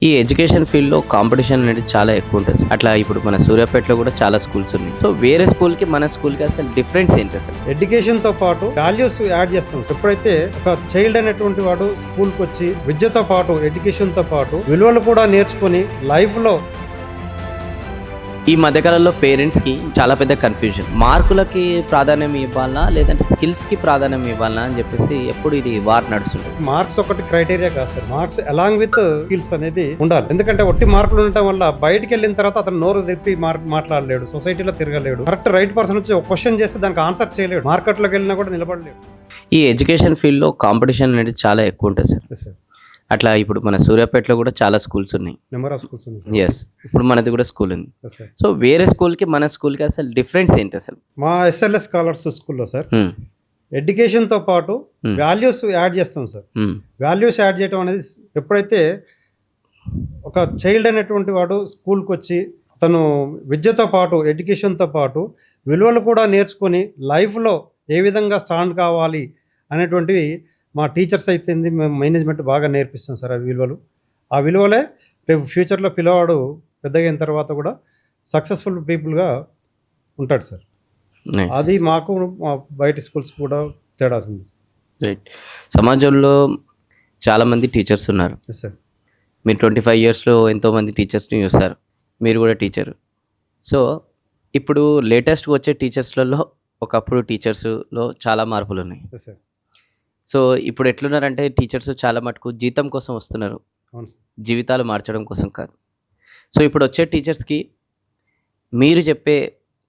ఈ ఎడ్యుకేషన్ ఫీల్డ్‌లో కాంపిటీషన్ అనేది చాలా ఎక్కువుంటది సార్. అట్లా ఇప్పుడు మన సూర్యాపేటలో కూడా చాలా స్కూల్స్ ఉన్నాయి. సో, వేరే స్కూల్‌కి, మన స్కూల్‌కి అసలు డిఫరెన్స్ ఏంటి అసలు? ఎడ్యుకేషన్‌తో పాటు వాల్యూస్ యాడ్ చేస్తాం. ఎప్పుడైతే ఒక చైల్డ్ అనేటువంటి వాడు స్కూల్‌కి వచ్చి విద్యతో పాటు ఎడ్యుకేషన్‌తో పాటు విలువలు కూడా నేర్చుకొని లైఫ్‌లో ఈ మధ్యకాలంలో పేరెంట్స్‌కి చాలా పెద్ద కన్‌ఫ్యూజన్. మార్కులకి ప్రాధాన్యం ఇవ్వాలా? లేదంటే స్కిల్స్‌కి ప్రాధాన్యం ఇవ్వాలా? అని చెప్పేసి ఎప్పుడు ఇది వార్ నడుస్తుంటది. మార్క్స్ ఒకటి క్రైటీరియా కాదు sir. Marks along with skills అనేది ఉండాలి. ఎందుకంటే ఒట్టి మార్కులు ఉండటం వల్ల బయటికి వెళ్ళిన తర్వాత అతను నోరు తిప్పి మాట్లాడలేడు, సొసైటీలో తిరగలేడు, కరెక్ట్ రైట్ పర్సన్ వచ్చి ఒక క్వశ్చన్ చేస్తే దానికి ఆన్సర్ చేయలేడు, మార్కెట్లోకి వెళ్ళినా కూడా నిలబడలేడు. ఈ ఎడ్యుకేషన్ ఫీల్డ్‌లో కాంపిటీషన్ అనేది చాలా ఎక్కువుంటది సార్. సార్ అట్లా ఇప్పుడు మన సూర్యాపేటలో కూడా చాలా స్కూల్స్ ఉన్నాయి. నెంబర్ ఆఫ్ స్కూల్స్ ఉంది యెస్. ఇప్పుడు మనది కూడా స్కూల్ ఉంది. సార్. సో, వేరే స్కూల్‌కి, మన స్కూల్‌కి అసలు డిఫరెన్స్ ఏంటి అసలు? మా ఎస్ఎల్ఎస్ స్కాలర్స్ స్కూల్లో సార్ హ్మ్. ఎడ్యుకేషన్తో పాటు వాల్యూస్ యాడ్ చేస్తాం సార్. హ్మ్. వాల్యూస్ యాడ్ చేయడం అనేది ఎప్పుడైతే ఒక చైల్డ్ అనేటువంటి వాడు స్కూల్కి వచ్చి అతను విద్యతో పాటు ఎడ్యుకేషన్తో పాటు విలువలు కూడా నేర్చుకొని లైఫ్లో ఏ విధంగా స్టాండ్ కావాలి అనేటువంటివి మా టీచర్స్ అయితే మేము మేనేజ్మెంట్ బాగా నేర్పిస్తాం సార్. ఆ విలువలే రేపు ఫ్యూచర్లో పిల్లవాడు పెద్దగా అయిన తర్వాత కూడా సక్సెస్ఫుల్ పీపుల్గా ఉంటాడు సార్. నైస్. అది మాకు మా బయట స్కూల్స్ కూడా తేడా ఉంది రైట్. సమాజంలో చాలామంది టీచర్స్ ఉన్నారు. సార్. మీరు 25 ఇయర్స్‌లో ఎంతోమంది టీచర్స్‌ని చూసారు. మీరు కూడా టీచరు. సో, ఇప్పుడు లేటెస్ట్‌గా వచ్చే టీచర్స్‌లలో ఒకప్పుడు టీచర్స్‌లో చాలా మార్పులున్నాయి. సార్. సో, ఇప్పుడు ఎట్లున్నారంటే టీచర్స్ చాలా మటుకు జీతం కోసం వస్తున్నారు. అవును సార్. జీవితాలు మార్చడం కోసం కాదు. సో, ఇప్పుడు వచ్చే టీచర్స్‌కి మీరు చెప్పే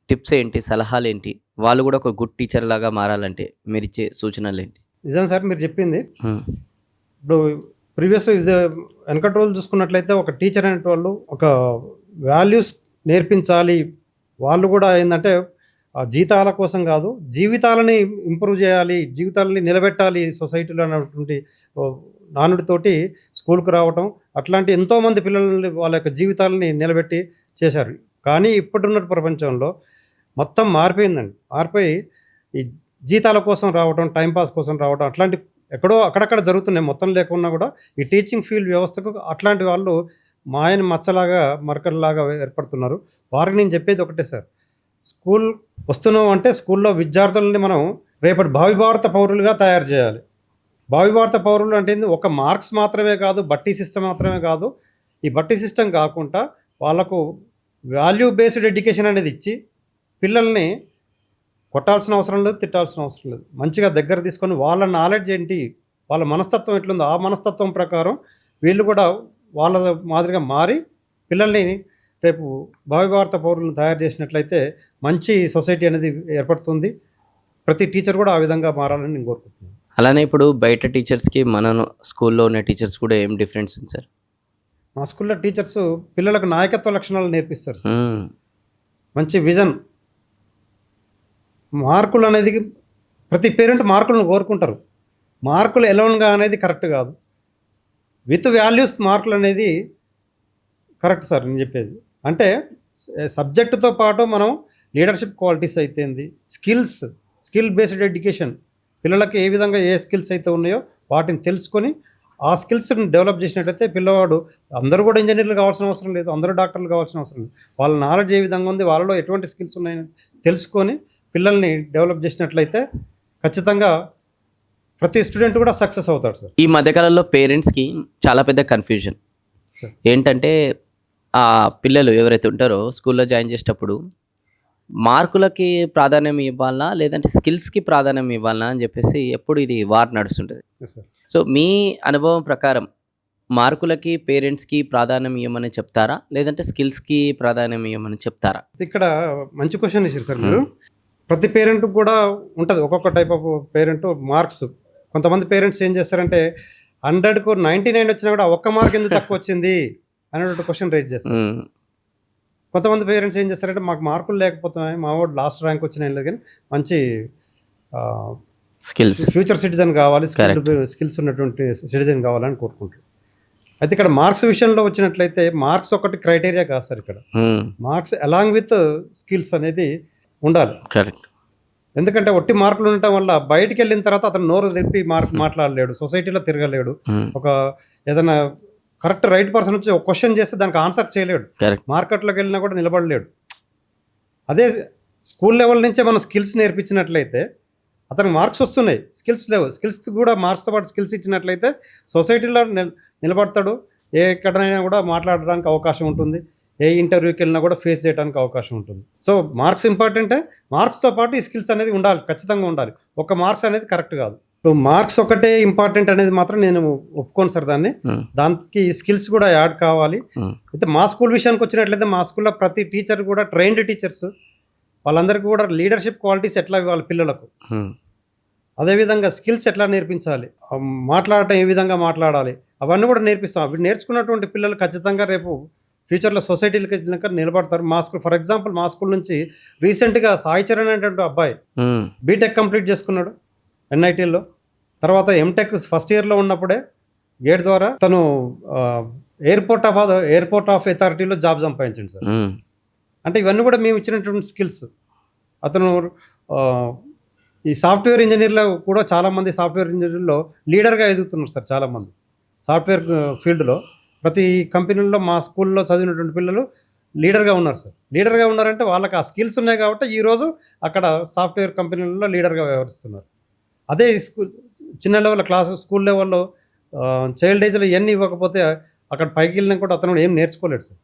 టిప్స్ ఏంటి? సలహాలేంటి? వాళ్ళు కూడా ఒక గుడ్ టీచర్ లాగా మారాలంటే మీరిచ్చే సూచనలేంటి? నిజం సార్ మీరు చెప్పింది. హ్మ్. ఇప్పుడు ప్రీవియస్ ఇది వెనకటి రోజులు చూసుకున్నట్లయితే ఒక టీచర్ అనేటోళ్ళు ఒక వాల్యూస్ నేర్పించాలి. వాళ్ళు కూడా ఏంటంటే ఆ జీతాల కోసం కాదు, జీవితాలని ఇంప్రూవ్ చేయాలి, జీవితాలని నిలబెట్టాలి సొసైటీలో అన్నటువంటి నానుడితోటి స్కూల్కి రావటం, అట్లాంటి ఎంతోమంది పిల్లల్ని వాళ్ళ యొక్క జీవితాలని నిలబెట్టి చేశారు. కానీ ఇప్పుడున్న ప్రపంచంలో మొత్తం మారిపోయిందండి. మారిపోయి ఈ జీతాల కోసం రావటం, టైంపాస్ కోసం రావటం అట్లాంటి ఎక్కడో అక్కడక్కడ జరుగుతున్నాయి. మొత్తం లేకున్నా కూడా ఈ టీచింగ్ ఫీల్డ్ వ్యవస్థకు అట్లాంటి వాళ్ళు మాయని మచ్చలాగా మరకల్లాగా ఏర్పడుతున్నారు. వారికి నేను చెప్పేది ఒకటే సార్, స్కూల్ వస్తున్నాం అంటే స్కూల్లో విద్యార్థులని మనం రేపటి భావి భారత పౌరులుగా తయారు చేయాలి. భావి భారత పౌరులు అంటే ఒక మార్క్స్ మాత్రమే కాదు, బట్టి సిస్టమ్ మాత్రమే కాదు. ఈ బట్టి సిస్టమ్ కాకుండా వాళ్ళకు వాల్యూ బేస్డ్ ఎడ్యుకేషన్ అనేది ఇచ్చి పిల్లల్ని కొట్టాల్సిన అవసరం లేదు, తిట్టాల్సిన అవసరం లేదు. మంచిగా దగ్గర తీసుకొని వాళ్ళ నాలెడ్జ్ ఏంటి, వాళ్ళ మనస్తత్వం ఎట్లుందో ఆ మనస్తత్వం ప్రకారం వీళ్ళు కూడా వాళ్ళ మాదిరిగా మారి పిల్లల్ని రేపు భావి భారత పౌరులను తయారు చేసినట్లయితే మంచి సొసైటీ అనేది ఏర్పడుతుంది. ప్రతి టీచర్ కూడా ఆ విధంగా మారాలని నేను కోరుకుంటున్నాను. అలానే ఇప్పుడు బయట టీచర్స్‌కి మన స్కూల్‌లో ఉన్న టీచర్స్ కూడా ఏం డిఫరెన్స్ ఉంది సార్? మా స్కూల్లో టీచర్స్ పిల్లలకు నాయకత్వ లక్షణాలు నేర్పిస్తారు సార్. హ్మ్. మంచి విజన్. మార్కులు అనేది ప్రతి పేరెంట్ మార్కులను కోరుకుంటారు. మార్కులు ఎలోన్గా అనేది కరెక్ట్ కాదు. విత్ వాల్యూస్ మార్కులు అనేది కరెక్ట్ సార్ నేను చెప్పేది. అంటే సబ్జెక్టుతో పాటు మనం లీడర్షిప్ క్వాలిటీస్ అయితేంది, స్కిల్ బేస్డ్ ఎడ్యుకేషన్, పిల్లలకి ఏ విధంగా ఏ స్కిల్స్ అయితే ఉన్నాయో వాటిని తెలుసుకొని ఆ స్కిల్స్ని డెవలప్ చేసినట్లయితే పిల్లవాడు, అందరూ కూడా ఇంజనీర్లు కావాల్సిన అవసరం లేదు, అందరూ డాక్టర్లు కావాల్సిన అవసరం లేదు. వాళ్ళ నాలెడ్జ్ ఏ విధంగా ఉంది, వాళ్ళలో ఎటువంటి స్కిల్స్ ఉన్నాయని తెలుసుకొని పిల్లల్ని డెవలప్ చేసినట్లయితే ఖచ్చితంగా ప్రతి స్టూడెంట్ కూడా సక్సెస్ అవుతాడు సార్. ఈ మధ్యకాలంలో పేరెంట్స్‌కి చాలా పెద్ద కన్‌ఫ్యూజన్. ఏంటంటే ఆ పిల్లలు ఎవరైతే ఉంటారో స్కూల్‌లో జాయిన్ చేసేటప్పుడు మార్కులకి ప్రాధాన్యం ఇవ్వాలా? లేదంటే స్కిల్స్‌కి ప్రాధాన్యం ఇవ్వాలా? అని చెప్పేసి ఎప్పుడు ఇది వార్ నడుస్తుంటది. Yes, sir. సో, మీ అనుభవం ప్రకారం మార్కులకి, పేరెంట్స్‌కి ప్రాధాన్యం ఇవ్వమని చెప్తారా? లేదంటే స్కిల్స్‌కి ప్రాధాన్యం ఇవ్వమని చెప్తారా? ఇక్కడ మంచి క్వశ్చన్ ఇచ్చారు సార్ మీరు. ప్రతి పేరెంట్ కూడా ఉంటుంది ఒక్కొక్క టైప్ ఆఫ్ పేరెంట్. మార్క్స్ కొంతమంది పేరెంట్స్ ఏం చేస్తారంటే 100కు 99 వచ్చినా కూడా ఒక్క మార్క్ ఎందుకు తక్కువ వచ్చింది అనేటువంటి క్వశ్చన్ రైజ్ చేస్తారు. హ్మ్. కొంతమంది పేరెంట్స్ ఏం చేస్తారంటే మాకు మార్కులు లేకపోతున్నాయి, మా వాడు లాస్ట్ ర్యాంక్ వచ్చిన లేదు కానీ మంచి స్కిల్స్. ఫ్యూచర్ సిటిజన్ కావాలి, Correct. స్కిల్స్ ఉన్నటువంటి సిటిజన్ కావాలని కోరుకుంటారు. అయితే ఇక్కడ మార్క్స్ విషయంలో వచ్చినట్లయితే మార్క్స్ ఒకటి క్రైటీరియా కాదు సార్. ఇక్కడ హ్మ్. మార్క్స్ అలాంగ్ విత్ స్కిల్స్ అనేది ఉండాలి. కరెక్ట్. ఎందుకంటే ఒట్టి మార్కులు ఉండటం వల్ల బయటికి వెళ్ళిన తర్వాత అతను నోరు తిప్పి మాట్లాడలేడు, సొసైటీలో తిరగలేడు, హ్మ్. ఒక ఏదైనా కరెక్ట్ రైట్ పర్సన్ వచ్చి ఒక క్వశ్చన్ చేస్తే దానికి ఆన్సర్ చేయలేడు, కరెక్ట్. మార్కెట్లోకి వెళ్ళినా కూడా నిలబడలేడు. అదే స్కూల్ లెవెల్ నుంచే మనం స్కిల్స్ నేర్పించినట్లయితే అతనికి మార్క్స్ వస్తున్నాయి, స్కిల్స్ లేవు, స్కిల్స్ కూడా మార్క్స్తో పాటు స్కిల్స్ ఇచ్చినట్లయితే సొసైటీలో నిలబడతాడు, ఎక్కడైనా కూడా మాట్లాడడానికి అవకాశం ఉంటుంది, ఏ ఇంటర్వ్యూకి వెళ్ళినా కూడా ఫేస్ చేయడానికి అవకాశం ఉంటుంది. సో మార్క్స్ ఇంపార్టెంటే, మార్క్స్తో పాటు ఈ స్కిల్స్ అనేది ఉండాలి, ఖచ్చితంగా ఉండాలి. ఒక మార్క్స్ అనేది కరెక్ట్ కాదు. సో మార్క్స్ ఒకటే ఇంపార్టెంట్ అనేది మాత్రం నేను ఒప్పుకోను సార్ దాన్ని. దానికి స్కిల్స్ కూడా యాడ్ కావాలి. అయితే మా స్కూల్ విషయానికి వచ్చినట్లయితే మా స్కూల్లో ప్రతి టీచర్ కూడా ట్రైన్డ్ టీచర్స్, వాళ్ళందరికీ కూడా లీడర్షిప్ క్వాలిటీస్ ఎట్లా ఇవ్వాలి పిల్లలకు, అదేవిధంగా స్కిల్స్ ఎట్లా నేర్పించాలి, మాట్లాడటం ఏ విధంగా మాట్లాడాలి, అవన్నీ కూడా నేర్పిస్తాం. అవి నేర్చుకున్నటువంటి పిల్లలు ఖచ్చితంగా రేపు ఫ్యూచర్లో సొసైటీలకు వచ్చినాక నిలబడతారు. మా స్కూల్ ఫర్ ఎగ్జాంపుల్ మా స్కూల్ నుంచి రీసెంట్గా సాయి చరణ్ అనేటువంటి అబ్బాయి బీటెక్ కంప్లీట్ చేసుకున్నాడు ఎన్ఐటీలో. తర్వాత ఎంటెక్ ఫస్ట్ ఇయర్లో ఉన్నప్పుడే గేట్ ద్వారా తను ఎయిర్పోర్ట్ ఆఫ్ అథారిటీలో జాబ్ సంపాదించండి సార్. అంటే ఇవన్నీ కూడా మేము ఇచ్చినటువంటి స్కిల్స్. అతను ఈ సాఫ్ట్వేర్ ఇంజనీర్లో కూడా చాలామంది సాఫ్ట్వేర్ ఇంజనీర్లో లీడర్గా ఎదుగుతున్నారు సార్. చాలామంది సాఫ్ట్వేర్ ఫీల్డ్లో ప్రతి కంపెనీల్లో మా స్కూల్లో చదివినటువంటి పిల్లలు లీడర్గా ఉన్నారు సార్. లీడర్గా ఉన్నారంటే వాళ్ళకి ఆ స్కిల్స్ ఉన్నాయి కాబట్టి ఈరోజు అక్కడ సాఫ్ట్వేర్ కంపెనీలలో లీడర్గా వ్యవహరిస్తున్నారు. అదే చిన్న లెవెల్ స్కూల్ లెవెల్లో చైల్డ్ ఏజ్లో ఇవన్నీ ఇవ్వకపోతే అక్కడ పైకి వెళ్ళినా కూడా అతను ఏం నేర్చుకోలేడు సార్.